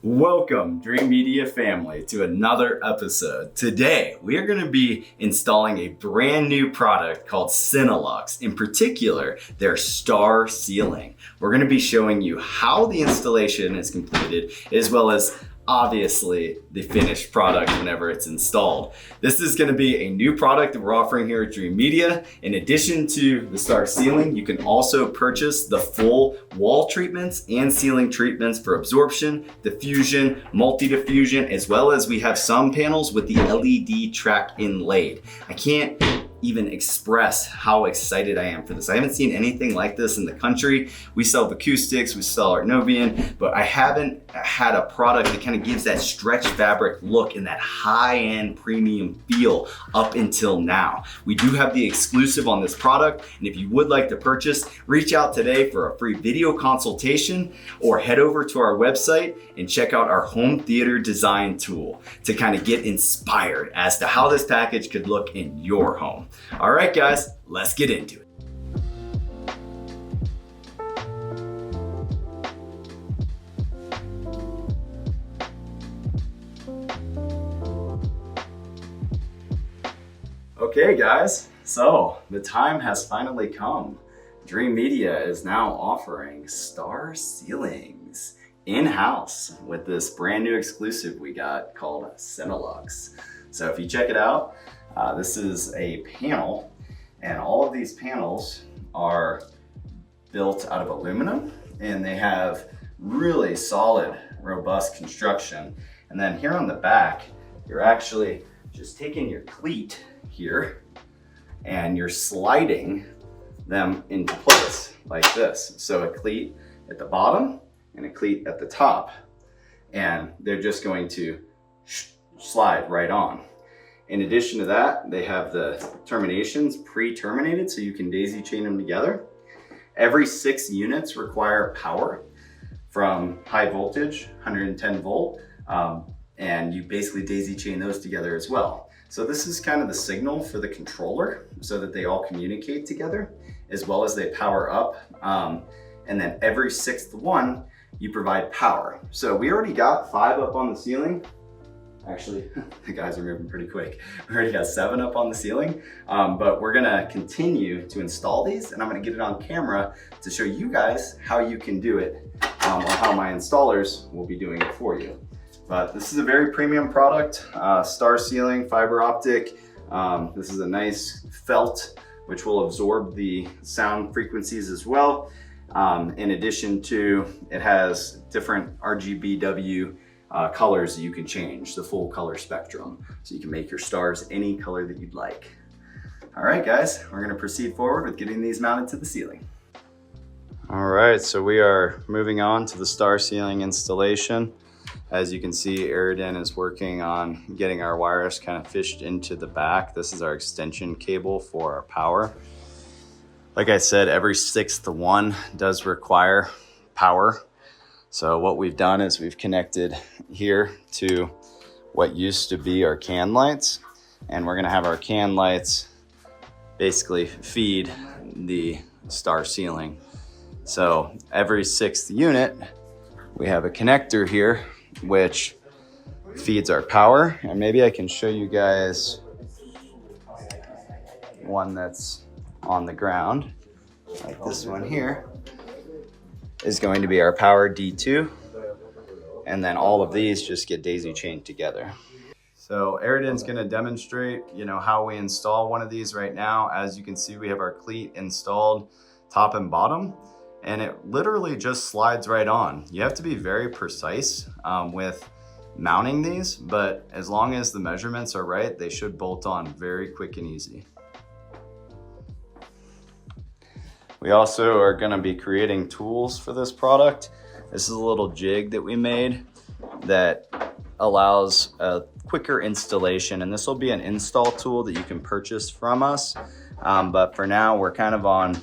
Welcome, Dreamedia family, to another episode. Today, we are going to be installing a brand new product called Cineluxe, in particular, their Star Ceiling. We're going to be showing you how the installation is completed, as well as obviously the finished product whenever it's installed. This is going to be a new product that we're offering here at Dreamedia. In addition to the Star Ceiling, you can also purchase the full wall treatments and ceiling treatments for absorption, diffusion, multi-diffusion, as well as we have some panels with the LED track inlaid. I can't even express how excited I am for this. I haven't seen anything like this in the country. We sell acoustics, we sell Dreamedia, but I haven't had a product that kind of gives that stretch fabric look and that high-end premium feel up until now. We do have the exclusive on this product, and if you would like to purchase, reach out today for a free video consultation or head over to our website and check out our home theater design tool to kind of get inspired as to how this package could look in your home. All right, guys, let's get into it. Okay, guys, so the time has finally come. Dreamedia is now offering Star Ceilings in-house with this brand new exclusive we got called Cineluxe. So if you check it out, this is a panel, and all of these panels are built out of aluminum, and they have really solid, robust construction. And then here on the back, you're actually just taking your cleat here and you're sliding them into place like this. So a cleat at the bottom and a cleat at the top, and they're just going to slide right on. In addition to that, they have the terminations pre-terminated so you can daisy chain them together. Every 6 units require power from high voltage, 110 volt, and you basically daisy chain those together as well. So this is kind of the signal for the controller so that they all communicate together as well as they power up. And then every 6th one, you provide power. So we already got 5 up on the ceiling. Actually, the guys are moving pretty quick. We already got 7 up on the ceiling, but we're gonna continue to install these, and I'm gonna get it on camera to show you guys how you can do it, or how my installers will be doing it for you. But this is a very premium product, Star Ceiling, fiber optic. This is a nice felt, which will absorb the sound frequencies as well. In addition to, it has different RGBW colors that you can change, the full color spectrum. So you can make your stars any color that you'd like. All right, guys, we're gonna proceed forward with getting these mounted to the ceiling. All right, so we are moving on to the Star Ceiling installation. As you can see, Aridin is working on getting our wires kind of fished into the back. This is our extension cable for our power. Like I said, every 6th one does require power. So what we've done is we've connected here to what used to be our can lights, and we're gonna have our can lights basically feed the Star Ceiling. So every 6th unit, we have a connector here, which feeds our power. And maybe I can show you guys one that's on the ground, like this one here. Is going to be our power D2, and then all of these just get daisy chained together. So Aridin's going to demonstrate, how we install one of these right now. As you can see, we have our cleat installed top and bottom, and it literally just slides right on. You have to be very precise with mounting these, but as long as the measurements are right, they should bolt on very quick and easy. We also are going to be creating tools for this product. This is a little jig that we made that allows a quicker installation, and this will be an install tool that you can purchase from us. But for now, we're kind of on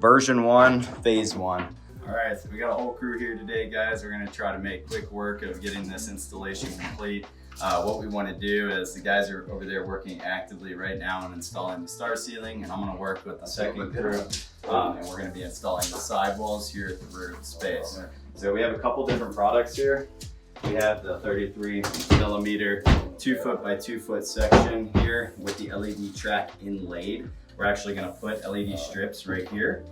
version 1, phase 1. All right, so we got a whole crew here today, guys. We're gonna try to make quick work of getting this installation complete. What we want to do is the guys are over there working actively right now on installing the Star Ceiling, and I'm going to work with the second crew, and we're going to be installing the sidewalls here at the roof space. So we have a couple different products here. We have the 33 millimeter 2 foot by 2 foot section here with the LED track inlaid. We're actually going to put LED strips right here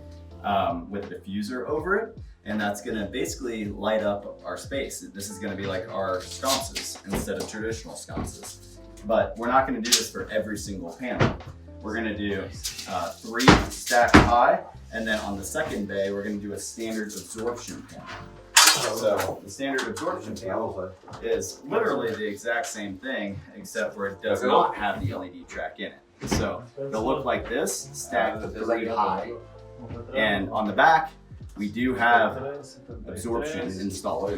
with a diffuser over it, and that's going to basically light up our space. This is going to be like our sconces instead of traditional sconces. But we're not going to do this for every single panel. We're going to do 3 stacked high, and then on the second bay, we're going to do a standard absorption panel. So the standard absorption panel is literally the exact same thing, except for it does not have the LED track in it. So they'll look like this, stacked 3 high. And on the back, we do have absorption installed.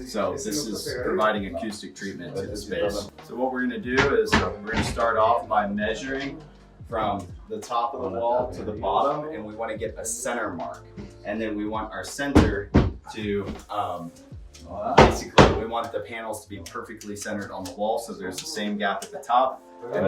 So this is providing acoustic treatment to the space. So what we're going to do is we're going to start off by measuring from the top of the wall to the bottom, and we want to get a center mark. And then we want our center to, basically we want the panels to be perfectly centered on the wall, so there's the same gap at the top. And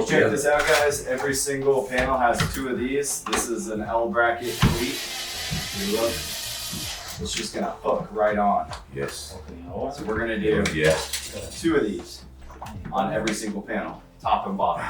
check this out, guys. Every single panel has 2 of these. This is an L bracket Cleat. You look, it's just gonna hook right on. Yes. So we're gonna do 2 of these on every single panel, top and bottom.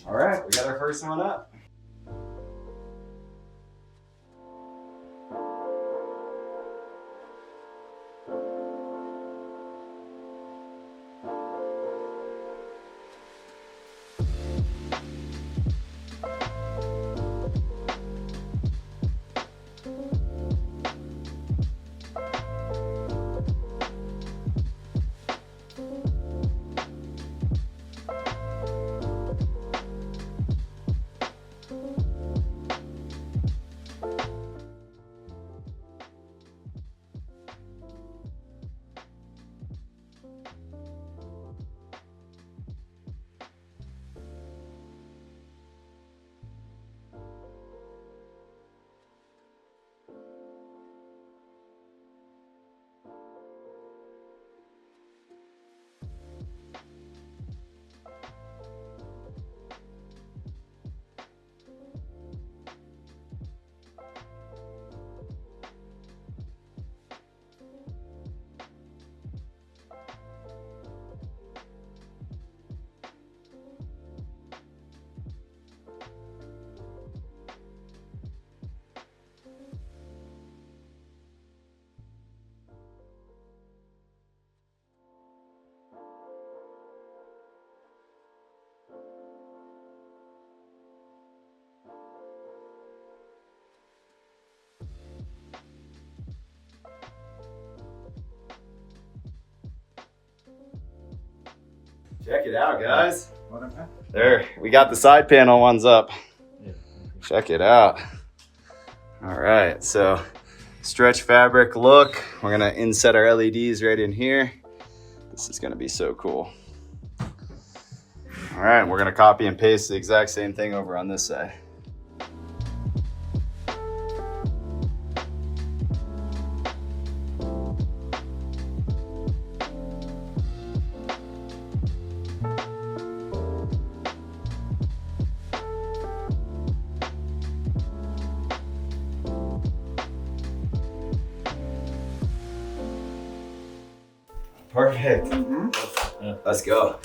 All right, we got our first one up. Check it out, guys. There, we got the side panel ones up. Check it out. All right, so stretch fabric look. We're gonna inset our LEDs right in here. This is gonna be so cool. All right, we're gonna copy and paste the exact same thing over on this side. Perfect. Let's go.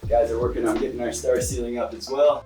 Guys are working on getting our star ceiling up as well.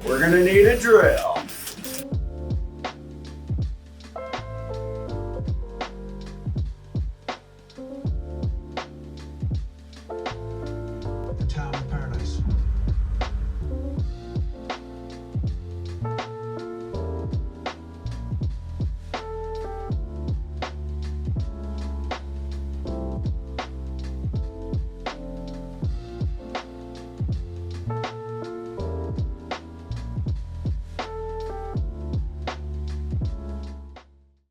We're gonna need a drill.